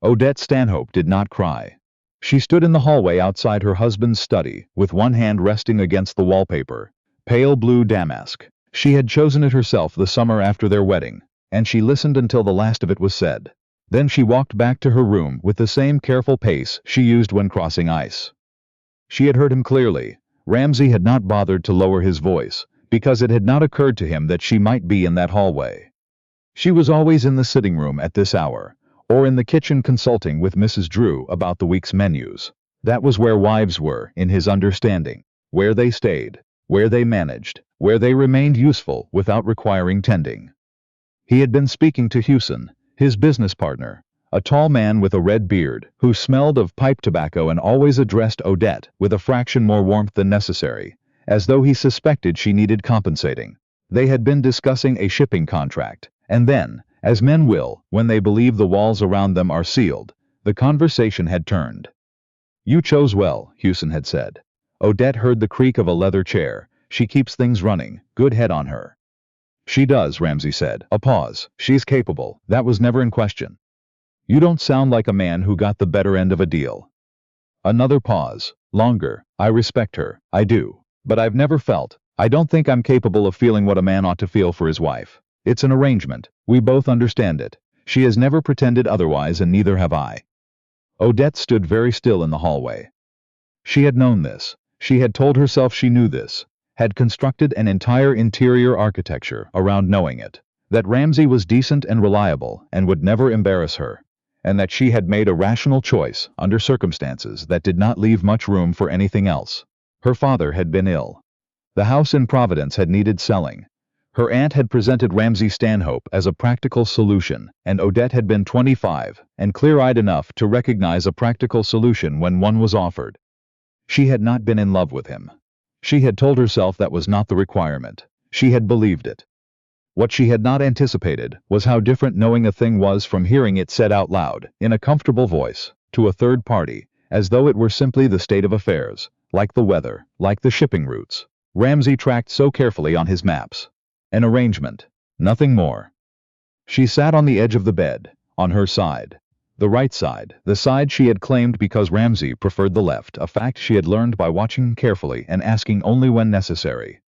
Odette Stanhope did not cry. She stood in the hallway outside her husband's study, with one hand resting against the wallpaper. Pale blue damask. She had chosen it herself the summer after their wedding, and she listened until the last of it was said. Then she walked back to her room with the same careful pace she used when crossing ice. She had heard him clearly. Ramsay had not bothered to lower his voice, because it had not occurred to him that she might be in that hallway. She was always in the sitting room at this hour, or in the kitchen consulting with Mrs. Drew about the week's menus. That was where wives were, in his understanding, where they stayed, where they managed, where they remained useful without requiring tending. He had been speaking to Hewson, his business partner, a tall man with a red beard, who smelled of pipe tobacco and always addressed Odette with a fraction more warmth than necessary, as though he suspected she needed compensating. They had been discussing a shipping contract, and then, as men will, when they believe the walls around them are sealed, the conversation had turned. "You chose well," Hewson had said. Odette heard the creak of a leather chair. "She keeps things running. Good head on her." "She does," Ramsay said. A pause. "She's capable. That was never in question." "You don't sound like a man who got the better end of a deal." Another pause. Longer. "I respect her. I do. But I've never felt. I don't think I'm capable of feeling what a man ought to feel for his wife. It's an arrangement. We both understand it. She has never pretended otherwise, and neither have I." Odette stood very still in the hallway. She had known this. She had told herself she knew this, had constructed an entire interior architecture around knowing it, that Ramsay was decent and reliable and would never embarrass her, and that she had made a rational choice under circumstances that did not leave much room for anything else. Her father had been ill. The house in Providence had needed selling. Her aunt had presented Ramsay Stanhope as a practical solution, and Odette had been 25 and clear-eyed enough to recognize a practical solution when one was offered. She had not been in love with him. She had told herself that was not the requirement. She had believed it. What she had not anticipated was how different knowing a thing was from hearing it said out loud, in a comfortable voice, to a third party, as though it were simply the state of affairs, like the weather, like the shipping routes Ramsay tracked so carefully on his maps. An arrangement. Nothing more. She sat on the edge of the bed, on her side. The right side, the side she had claimed because Ramsay preferred the left, a fact she had learned by watching carefully and asking only when necessary.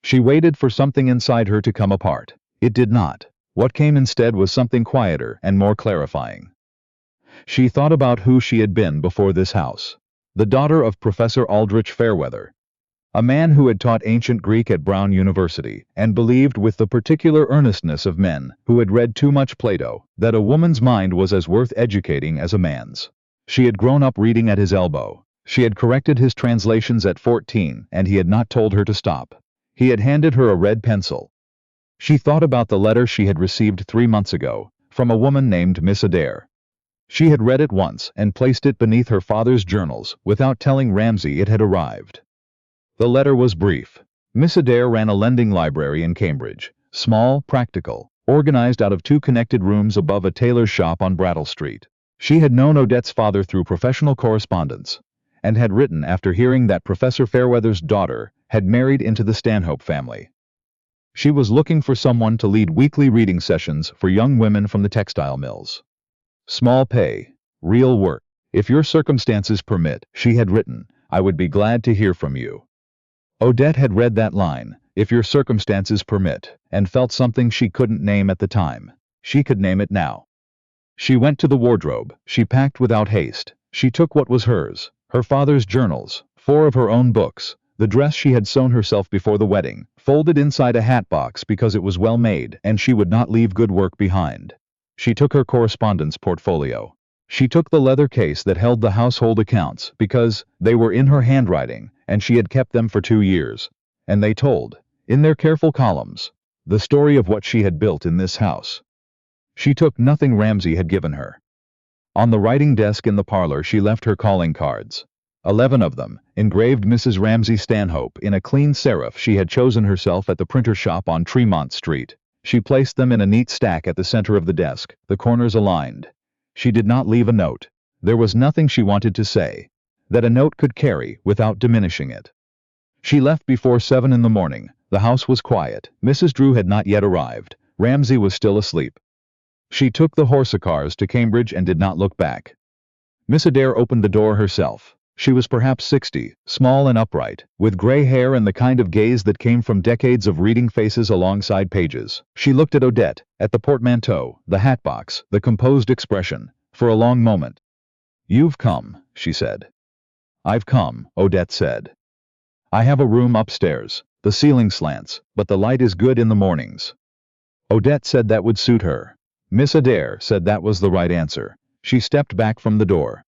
She waited for something inside her to come apart. It did not. What came instead was something quieter and more clarifying. She thought about who she had been before this house. The daughter of Professor Aldrich Fairweather, a man who had taught ancient Greek at Brown University and believed with the particular earnestness of men who had read too much Plato that a woman's mind was as worth educating as a man's. She had grown up reading at his elbow. She had corrected his translations at 14, and he had not told her to stop. He had handed her a red pencil. She thought about the letter she had received 3 months ago, from a woman named Miss Adair. She had read it once and placed it beneath her father's journals without telling Ramsay it had arrived. The letter was brief. Miss Adair ran a lending library in Cambridge, small, practical, organized out of 2 connected rooms above a tailor's shop on Brattle Street. She had known Odette's father through professional correspondence, and had written after hearing that Professor Fairweather's daughter had married into the Stanhope family. She was looking for someone to lead weekly reading sessions for young women from the textile mills. Small pay, real work. "If your circumstances permit," she had written, "I would be glad to hear from you." Odette had read that line, "if your circumstances permit," and felt something she couldn't name at the time. She could name it now. She went to the wardrobe. She packed without haste. She took what was hers, her father's journals, 4 of her own books, the dress she had sewn herself before the wedding, folded inside a hat box because it was well made and she would not leave good work behind. She took her correspondence portfolio. She took the leather case that held the household accounts because they were in her handwriting and she had kept them for 2 years, and they told, in their careful columns, the story of what she had built in this house. She took nothing Ramsay had given her. On the writing desk in the parlor she left her calling cards. 11 of them, engraved Mrs. Ramsay Stanhope in a clean serif she had chosen herself at the printer shop on Tremont Street. She placed them in a neat stack at the center of the desk, the corners aligned. She did not leave a note. There was nothing she wanted to say that a note could carry without diminishing it. She left before 7 in the morning. The house was quiet. Mrs. Drew had not yet arrived. Ramsay was still asleep. She took the horsecars to Cambridge and did not look back. Miss Adair opened the door herself. She was perhaps 60, small and upright, with gray hair and the kind of gaze that came from decades of reading faces alongside pages. She looked at Odette, at the portmanteau, the hatbox, the composed expression, for a long moment. "You've come," she said. "I've come," Odette said. "I have a room upstairs. The ceiling slants, but the light is good in the mornings." Odette said that would suit her. Miss Adair said that was the right answer. She stepped back from the door.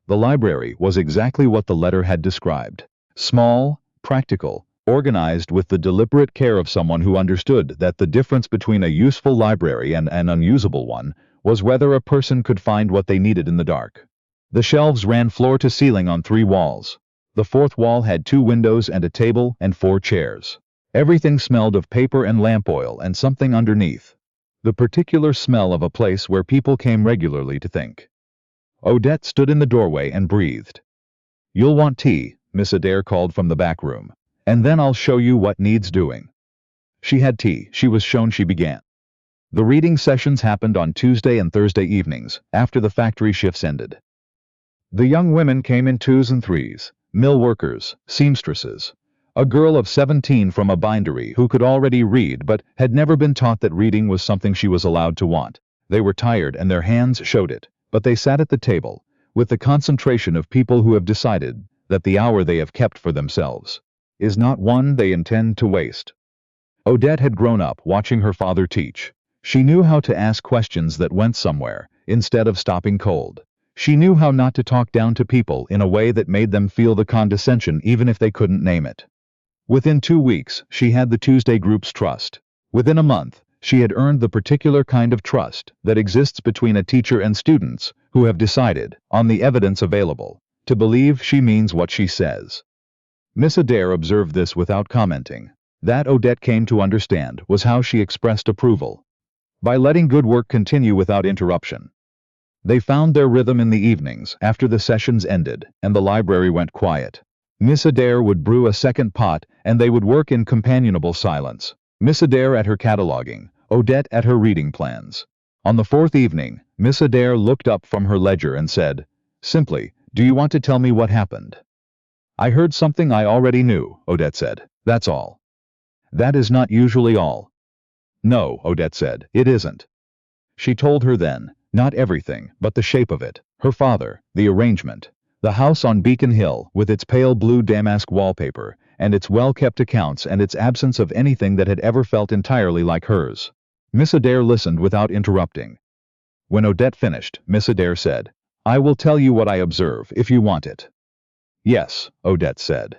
The library was exactly what the letter had described. Small, practical, organized with the deliberate care of someone who understood that the difference between a useful library and an unusable one was whether a person could find what they needed in the dark. The shelves ran floor to ceiling on 3 walls. The 4th wall had 2 windows and a table and 4 chairs. Everything smelled of paper and lamp oil and something underneath. The particular smell of a place where people came regularly to think. Odette stood in the doorway and breathed. "You'll want tea," Miss Adair called from the back room, "and then I'll show you what needs doing." She had tea. She was shown. She began. The reading sessions happened on Tuesday and Thursday evenings, after the factory shifts ended. The young women came in 2s and 3s, mill workers, seamstresses. A girl of 17 from a bindery who could already read but had never been taught that reading was something she was allowed to want. They were tired and their hands showed it, but they sat at the table, with the concentration of people who have decided that the hour they have kept for themselves is not one they intend to waste. Odette had grown up watching her father teach. She knew how to ask questions that went somewhere, instead of stopping cold. She knew how not to talk down to people in a way that made them feel the condescension even if they couldn't name it. Within 2 weeks, she had the Tuesday group's trust. Within a month, she had earned the particular kind of trust that exists between a teacher and students who have decided, on the evidence available, to believe she means what she says. Miss Adair observed this without commenting. That, Odette came to understand, was how she expressed approval. By letting good work continue without interruption. They found their rhythm in the evenings after the sessions ended and the library went quiet. Miss Adair would brew a second pot and they would work in companionable silence. Miss Adair at her cataloging, Odette at her reading plans. On the 4th evening, Miss Adair looked up from her ledger and said, simply, "Do you want to tell me what happened?" "I heard something I already knew," Odette said. "That's all." "That is not usually all." "No," Odette said, "it isn't." She told her then, not everything, but the shape of it, her father, the arrangement. The house on Beacon Hill, with its pale blue damask wallpaper, and its well-kept accounts and its absence of anything that had ever felt entirely like hers. Miss Adair listened without interrupting. When Odette finished, Miss Adair said, "I will tell you what I observe, if you want it." "Yes," Odette said.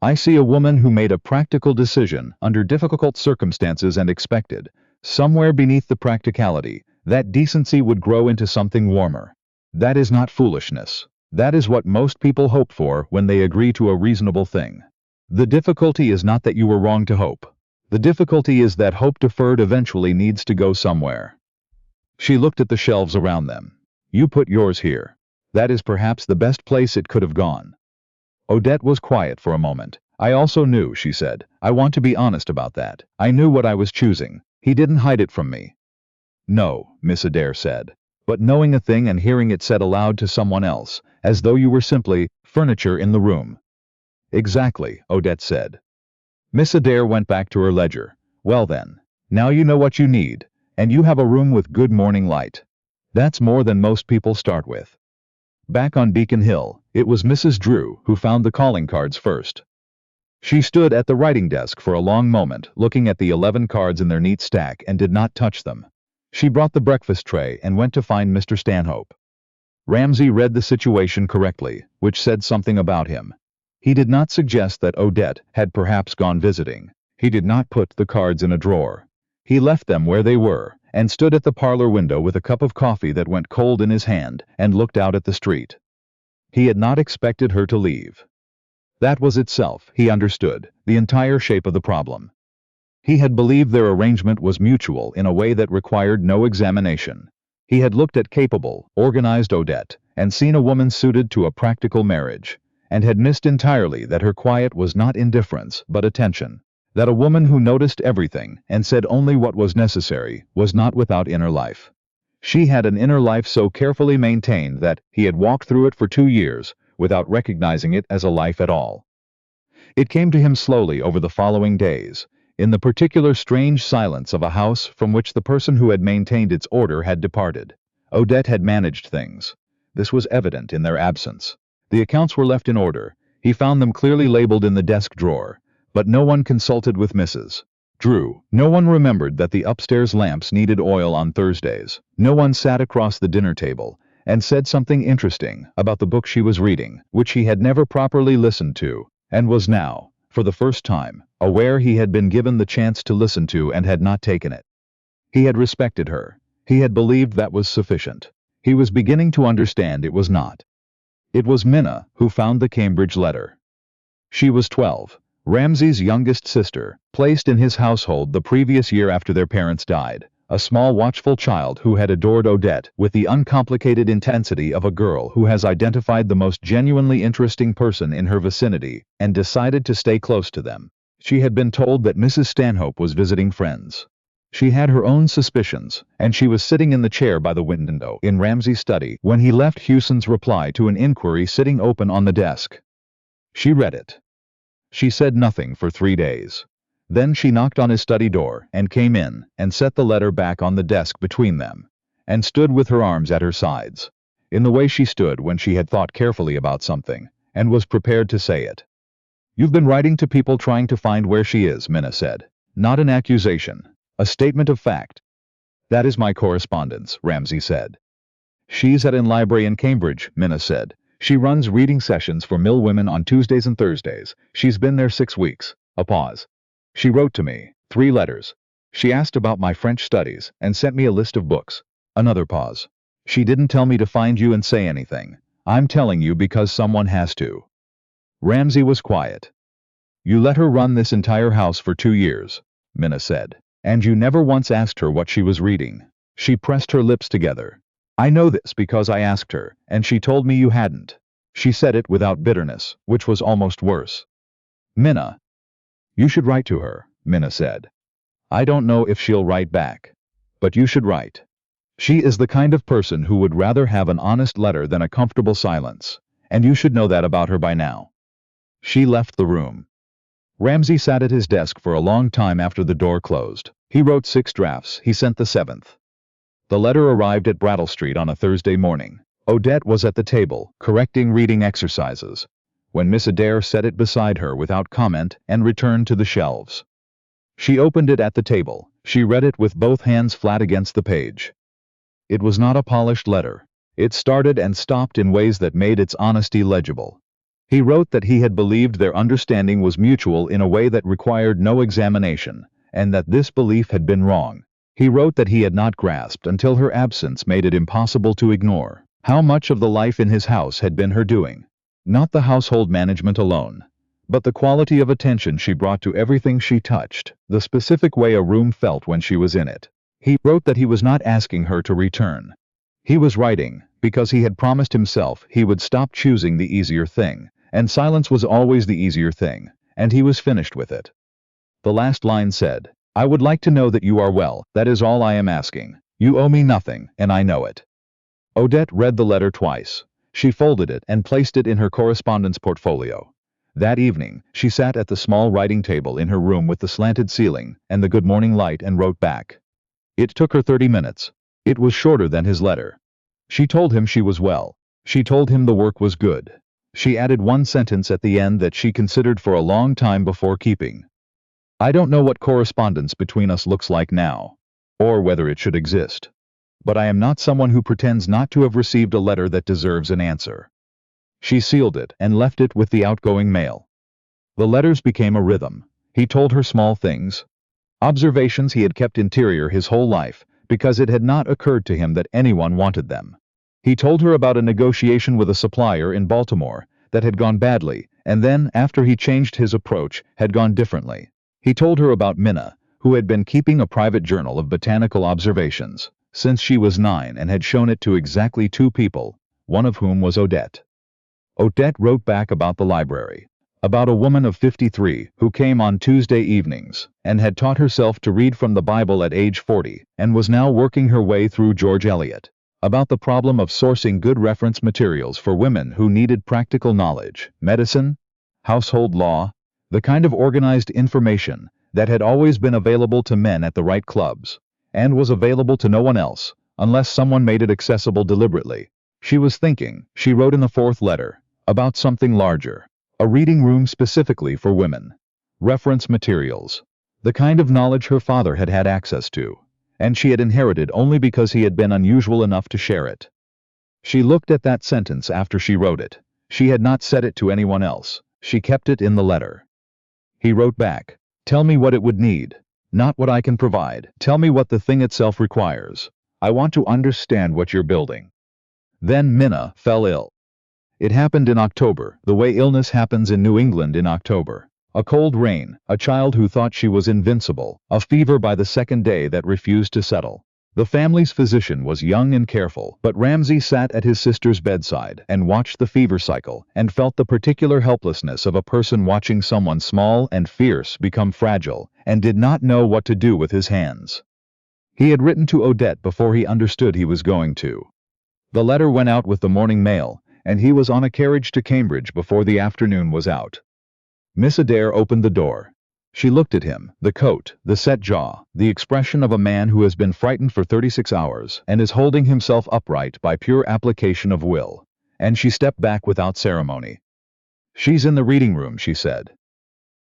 "I see a woman who made a practical decision under difficult circumstances and expected, somewhere beneath the practicality, that decency would grow into something warmer. That is not foolishness. That is what most people hope for when they agree to a reasonable thing. The difficulty is not that you were wrong to hope. The difficulty is that hope deferred eventually needs to go somewhere." She looked at the shelves around them. "You put yours here. That is perhaps the best place it could have gone." Odette was quiet for a moment. "I also knew," she said. "I want to be honest about that. I knew what I was choosing. He didn't hide it from me." "No," Miss Adair said. "But knowing a thing and hearing it said aloud to someone else, as though you were simply furniture in the room." "Exactly," Odette said. Miss Adair went back to her ledger. "Well then, now you know what you need, and you have a room with good morning light. That's more than most people start with." Back on Beacon Hill, it was Mrs. Drew who found the calling cards first. She stood at the writing desk for a long moment, looking at the 11 cards in their neat stack, and did not touch them. She brought the breakfast tray and went to find Mr. Stanhope. Ramsay read the situation correctly, which said something about him. He did not suggest that Odette had perhaps gone visiting. He did not put the cards in a drawer. He left them where they were, and stood at the parlor window with a cup of coffee that went cold in his hand, and looked out at the street. He had not expected her to leave. That was itself, he understood, the entire shape of the problem. He had believed their arrangement was mutual in a way that required no examination. He had looked at capable, organized Odette, and seen a woman suited to a practical marriage, and had missed entirely that her quiet was not indifference, but attention. That a woman who noticed everything and said only what was necessary was not without inner life. She had an inner life so carefully maintained that he had walked through it for 2 years without recognizing it as a life at all. It came to him slowly over the following days, in the particular strange silence of a house from which the person who had maintained its order had departed. Odette had managed things. This was evident in their absence. The accounts were left in order. He found them clearly labeled in the desk drawer, but no one consulted with Mrs. Drew. No one remembered that the upstairs lamps needed oil on Thursdays. No one sat across the dinner table and said something interesting about the book she was reading, which he had never properly listened to, and was now, for the first time, aware he had been given the chance to listen to and had not taken it. He had respected her. He had believed that was sufficient. He was beginning to understand it was not. It was Minna who found the Cambridge letter. She was 12, Ramsay's youngest sister, placed in his household the previous year after their parents died, a small watchful child who had adored Odette with the uncomplicated intensity of a girl who has identified the most genuinely interesting person in her vicinity and decided to stay close to them. She had been told that Mrs. Stanhope was visiting friends. She had her own suspicions, and she was sitting in the chair by the window in Ramsay's study when he left Hewson's reply to an inquiry sitting open on the desk. She read it. She said nothing for 3 days. Then she knocked on his study door and came in and set the letter back on the desk between them, and stood with her arms at her sides, in the way she stood when she had thought carefully about something, and was prepared to say it. "You've been writing to people trying to find where she is," Minna said. "Not an accusation. A statement of fact." "That is my correspondence," Ramsay said. "She's at an library in Cambridge," Minna said. "She runs reading sessions for mill women on Tuesdays and Thursdays. She's been there 6 weeks. A pause. She wrote to me 3 letters. She asked about my French studies and sent me a list of books." Another pause. "She didn't tell me to find you and say anything. I'm telling you because someone has to." Ramsay was quiet. "You let her run this entire house for 2 years," Minna said. "And you never once asked her what she was reading." She pressed her lips together. "I know this because I asked her, and she told me you hadn't." She said it without bitterness, which was almost worse. "Minna." "You should write to her," Minna said. "I don't know if she'll write back. But you should write. She is the kind of person who would rather have an honest letter than a comfortable silence, and you should know that about her by now." She left the room. Ramsay sat at his desk for a long time after the door closed. He wrote 6 drafts. He sent the 7th. The letter arrived at Brattle Street on a Thursday morning. Odette was at the table, correcting reading exercises, when Miss Adair set it beside her without comment and returned to the shelves. She opened it at the table. She read it with both hands flat against the page. It was not a polished letter. It started and stopped in ways that made its honesty legible. He wrote that he had believed their understanding was mutual in a way that required no examination, and that this belief had been wrong. He wrote that he had not grasped until her absence made it impossible to ignore how much of the life in his house had been her doing. Not the household management alone, but the quality of attention she brought to everything she touched, the specific way a room felt when she was in it. He wrote that he was not asking her to return. He was writing because he had promised himself he would stop choosing the easier thing, and silence was always the easier thing, and he was finished with it. The last line said, "I would like to know that you are well. That is all I am asking. You owe me nothing, and I know it." Odette read the letter twice. She folded it and placed it in her correspondence portfolio. That evening, she sat at the small writing table in her room with the slanted ceiling and the good morning light and wrote back. It took her 30 minutes. It was shorter than his letter. She told him she was well. She told him the work was good. She added one sentence at the end that she considered for a long time before keeping. "I don't know what correspondence between us looks like now, or whether it should exist. But I am not someone who pretends not to have received a letter that deserves an answer." She sealed it and left it with the outgoing mail. The letters became a rhythm. He told her small things, observations he had kept interior his whole life, because it had not occurred to him that anyone wanted them. He told her about a negotiation with a supplier in Baltimore that had gone badly, and then, after he changed his approach, had gone differently. He told her about Minna, who had been keeping a private journal of botanical observations since she was 9 and had shown it to exactly 2 people, one of whom was Odette. Odette wrote back about the library. about a woman of 53 who came on Tuesday evenings and had taught herself to read from the Bible at age 40 and was now working her way through George Eliot. About the problem of sourcing good reference materials for women who needed practical knowledge, medicine, household law, the kind of organized information that had always been available to men at the right clubs, and was available to no one else, unless someone made it accessible deliberately. She was thinking, she wrote in the fourth letter, about something larger. A reading room specifically for women. Reference materials. The kind of knowledge her father had had access to, and she had inherited only because he had been unusual enough to share it. She looked at that sentence after she wrote it. She had not said it to anyone else. She kept it in the letter. He wrote back, "Tell me what it would need, not what I can provide. Tell me what the thing itself requires. I want to understand what you're building." Then Minna fell ill. It happened in October, the way illness happens in New England in October. A cold rain, a child who thought she was invincible, a fever by the second day that refused to settle. The family's physician was young and careful, but Ramsay sat at his sister's bedside and watched the fever cycle and felt the particular helplessness of a person watching someone small and fierce become fragile and did not know what to do with his hands. He had written to Odette before he understood he was going to. The letter went out with the morning mail, and he was on a carriage to Cambridge before the afternoon was out. Miss Adair opened the door. She looked at him, the coat, the set jaw, the expression of a man who has been frightened for 36 hours and is holding himself upright by pure application of will, and she stepped back without ceremony. "She's in the reading room," she said.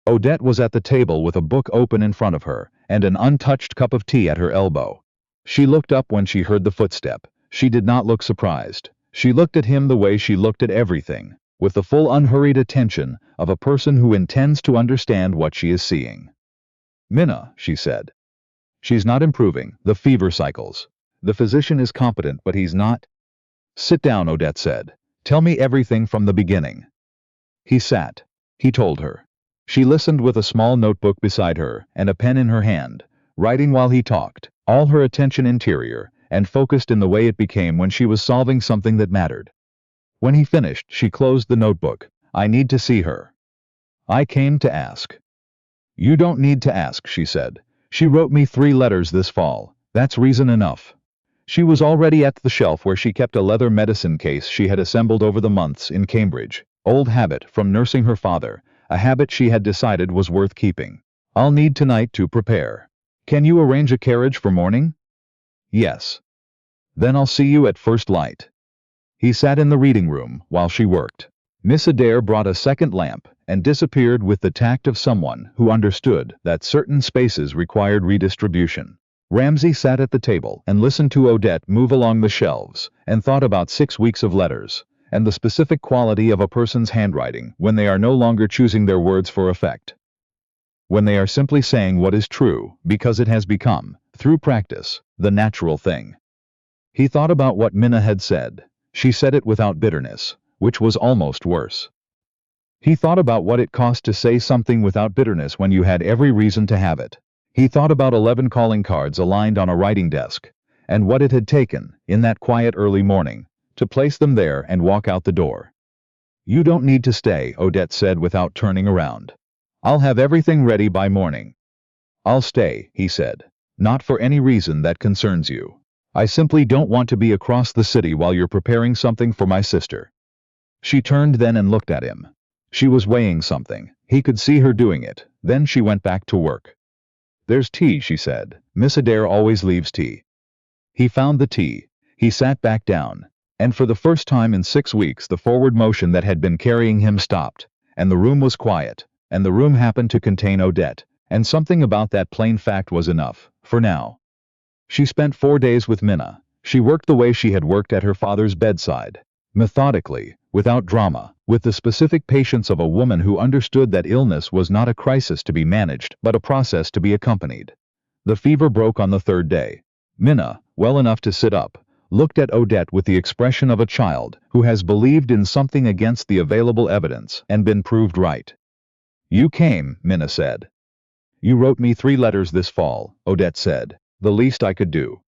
Odette was at the table with a book open in front of her and an untouched cup of tea at her elbow. She looked up when she heard the footstep. She did not look surprised. She looked at him the way she looked at everything, with the full unhurried attention of a person who intends to understand what she is seeing. "Minna," she said. "She's not improving, the fever cycles. The physician is competent, but he's not." "Sit down," Odette said. "Tell me everything from the beginning." He sat. He told her. She listened with a small notebook beside her and a pen in her hand, writing while he talked, all her attention interior and focused in the way it became when she was solving something that mattered. When he finished, she closed the notebook. "I need to see her. I came to ask." "You don't need to ask," she said. "She wrote me 3 letters this fall. That's reason enough." She was already at the shelf where she kept a leather medicine case she had assembled over the months in Cambridge. Old habit from nursing her father, a habit she had decided was worth keeping. "I'll need tonight to prepare. Can you arrange a carriage for morning?" "Yes." "Then I'll see you at first light." He sat in the reading room while she worked. Miss Adair brought a second lamp and disappeared with the tact of someone who understood that certain spaces required redistribution. Ramsay sat at the table and listened to Odette move along the shelves and thought about 6 weeks of letters and the specific quality of a person's handwriting when they are no longer choosing their words for effect. When they are simply saying what is true because it has become, through practice, the natural thing. He thought about what Minna had said. She said it without bitterness, which was almost worse. He thought about what it cost to say something without bitterness when you had every reason to have it. He thought about 11 calling cards aligned on a writing desk, and what it had taken, in that quiet early morning, to place them there and walk out the door. "You don't need to stay," Odette said without turning around. "I'll have everything ready by morning." "I'll stay," he said. "Not for any reason that concerns you. I simply don't want to be across the city while you're preparing something for my sister." She turned then and looked at him. She was weighing something. He could see her doing it. Then she went back to work. "There's tea," she said. "Miss Adair always leaves tea." He found the tea. He sat back down. And for the first time in 6 weeks the forward motion that had been carrying him stopped, and the room was quiet, and the room happened to contain Odette, and something about that plain fact was enough, for now. She spent 4 days with Minna. She worked the way she had worked at her father's bedside, methodically, without drama, with the specific patience of a woman who understood that illness was not a crisis to be managed but a process to be accompanied. The fever broke on the 3rd day. Minna, well enough to sit up, looked at Odette with the expression of a child who has believed in something against the available evidence and been proved right. "You came," Minna said. "You wrote me 3 letters this fall," Odette said. "The least I could do."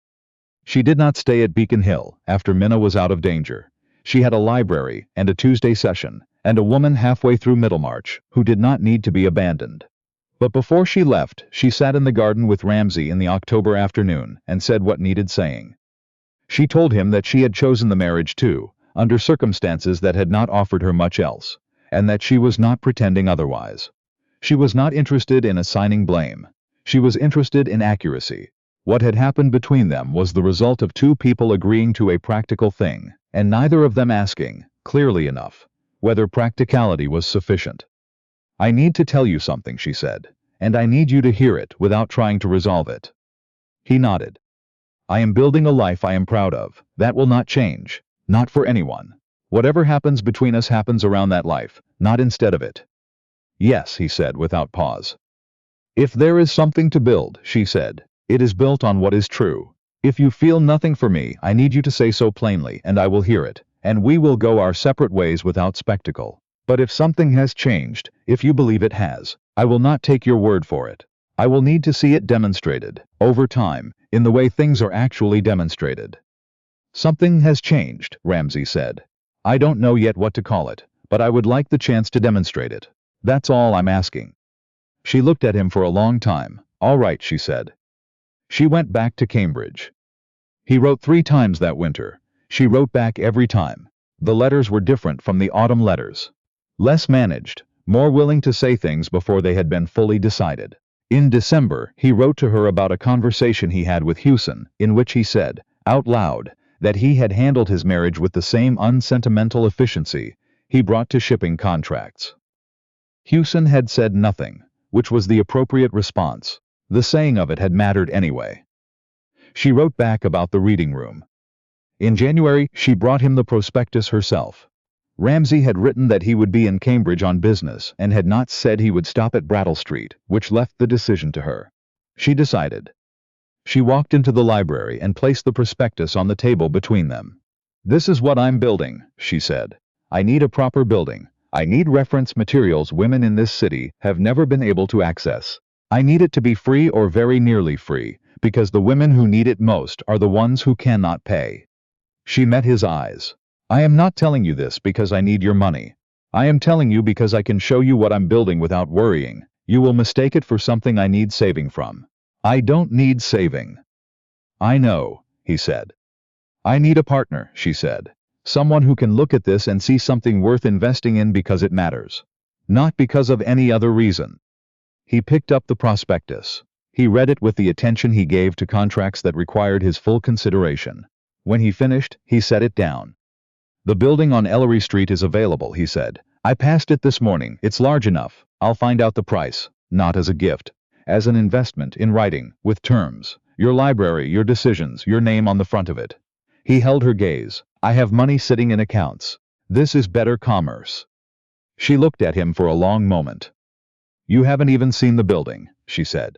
She did not stay at Beacon Hill after Minna was out of danger. She had a library and a Tuesday session, and a woman halfway through Middlemarch who did not need to be abandoned. But before she left, she sat in the garden with Ramsay in the October afternoon and said what needed saying. She told him that she had chosen the marriage too, under circumstances that had not offered her much else, and that she was not pretending otherwise. She was not interested in assigning blame. She was interested in accuracy. What had happened between them was the result of two people agreeing to a practical thing, and neither of them asking, clearly enough, whether practicality was sufficient. "I need to tell you something," she said, "and I need you to hear it without trying to resolve it." He nodded. "I am building a life I am proud of. That will not change. Not for anyone. Whatever happens between us happens around that life, not instead of it." "Yes," he said without pause. "If there is something to build," she said, "it is built on what is true. If you feel nothing for me, I need you to say so plainly, and I will hear it, and we will go our separate ways without spectacle. But if something has changed, if you believe it has, I will not take your word for it. I will need to see it demonstrated, over time, in the way things are actually demonstrated." "Something has changed," Ramsay said. "I don't know yet what to call it, but I would like the chance to demonstrate it. That's all I'm asking." She looked at him for a long time. "All right," she said. She went back to Cambridge. He wrote 3 times that winter. She wrote back every time. The letters were different from the autumn letters. Less managed, more willing to say things before they had been fully decided. In December, he wrote to her about a conversation he had with Hewson, in which he said, out loud, that he had handled his marriage with the same unsentimental efficiency he brought to shipping contracts. Hewson had said nothing, which was the appropriate response. The saying of it had mattered anyway. She wrote back about the reading room. In January, she brought him the prospectus herself. Ramsay had written that he would be in Cambridge on business and had not said he would stop at Brattle Street, which left the decision to her. She decided. She walked into the library and placed the prospectus on the table between them. "This is what I'm building," she said. "I need a proper building. I need reference materials women in this city have never been able to access. I need it to be free or very nearly free, because the women who need it most are the ones who cannot pay." She met his eyes. "I am not telling you this because I need your money. I am telling you because I can show you what I'm building without worrying. You will mistake it for something I need saving from. I don't need saving." "I know," he said. "I need a partner," she said. "Someone who can look at this and see something worth investing in because it matters. Not because of any other reason." He picked up the prospectus. He read it with the attention he gave to contracts that required his full consideration. When he finished, he set it down. "The building on Ellery Street is available," he said. "I passed it this morning. It's large enough. I'll find out the price, not as a gift, as an investment in writing, with terms, your library, your decisions, your name on the front of it." He held her gaze. "I have money sitting in accounts. This is better commerce." She looked at him for a long moment. "You haven't even seen the building," she said.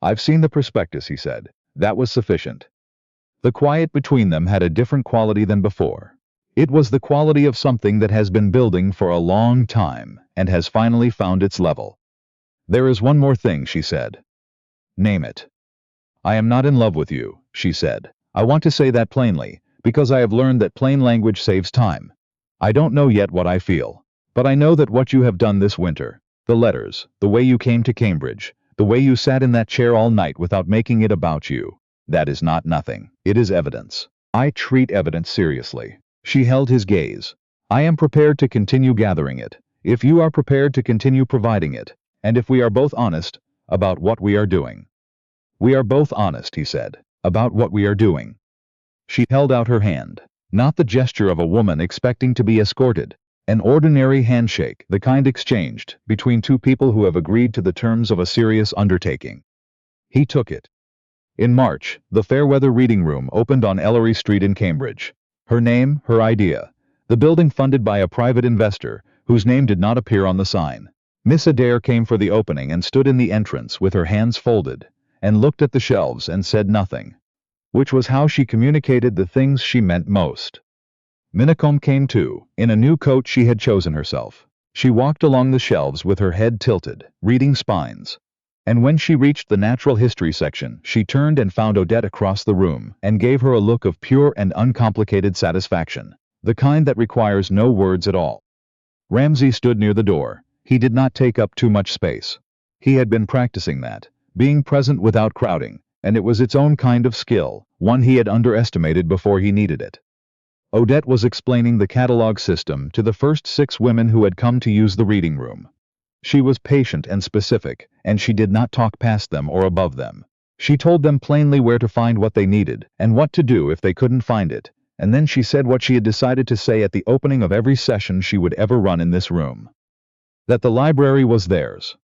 "I've seen the prospectus," he said. That was sufficient. The quiet between them had a different quality than before. It was the quality of something that has been building for a long time and has finally found its level. "There is one more thing," she said. "Name it." "I am not in love with you," she said. "I want to say that plainly, because I have learned that plain language saves time. I don't know yet what I feel, but I know that what you have done this winter, the letters, the way you came to Cambridge, the way you sat in that chair all night without making it about you, that is not nothing. It is evidence. I treat evidence seriously." She held his gaze. "I am prepared to continue gathering it, if you are prepared to continue providing it, and if we are both honest about what we are doing." "We are both honest," he said, "about what we are doing." She held out her hand. Not the gesture of a woman expecting to be escorted. An ordinary handshake, the kind exchanged between two people who have agreed to the terms of a serious undertaking. He took it. In March, the Fairweather Reading Room opened on Ellery Street in Cambridge. Her name, her idea. The building funded by a private investor, whose name did not appear on the sign. Miss Adair came for the opening and stood in the entrance with her hands folded, and looked at the shelves and said nothing. Which was how she communicated the things she meant most. Minicombe came too, in a new coat she had chosen herself. She walked along the shelves with her head tilted, reading spines. And when she reached the natural history section, she turned and found Odette across the room and gave her a look of pure and uncomplicated satisfaction, the kind that requires no words at all. Ramsay stood near the door. He did not take up too much space. He had been practicing that, being present without crowding, and it was its own kind of skill, one he had underestimated before he needed it. Odette was explaining the catalog system to the first 6 women who had come to use the reading room. She was patient and specific, and she did not talk past them or above them. She told them plainly where to find what they needed, and what to do if they couldn't find it, and then she said what she had decided to say at the opening of every session she would ever run in this room. That the library was theirs.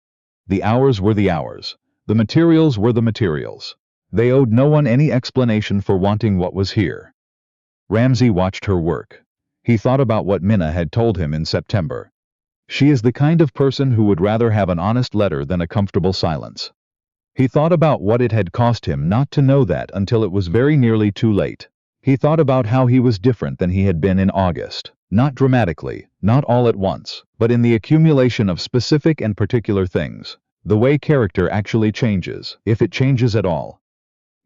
The hours were the hours. The materials were the materials. They owed no one any explanation for wanting what was here. Ramsay watched her work. He thought about what Minna had told him in September. She is the kind of person who would rather have an honest letter than a comfortable silence. He thought about what it had cost him not to know that until it was very nearly too late. He thought about how he was different than he had been in August. Not dramatically, not all at once, but in the accumulation of specific and particular things. The way character actually changes, if it changes at all.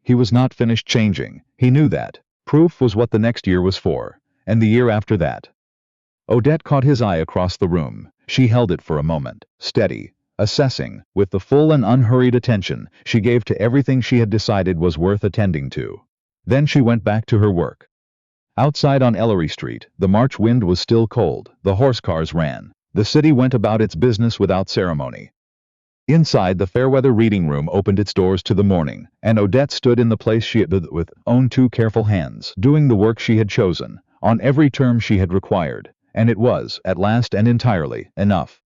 He was not finished changing. He knew that. Proof was what the next year was for, and the year after that. Odette caught his eye across the room. She held it for a moment, steady, assessing, with the full and unhurried attention she gave to everything she had decided was worth attending to. Then she went back to her work. Outside on Ellery Street, the March wind was still cold. The horse cars ran. The city went about its business without ceremony. Inside, the Fairweather reading room opened its doors to the morning, and Odette stood in the place she had built with own 2 careful hands, doing the work she had chosen, on every term she had required, and it was, at last and entirely, enough.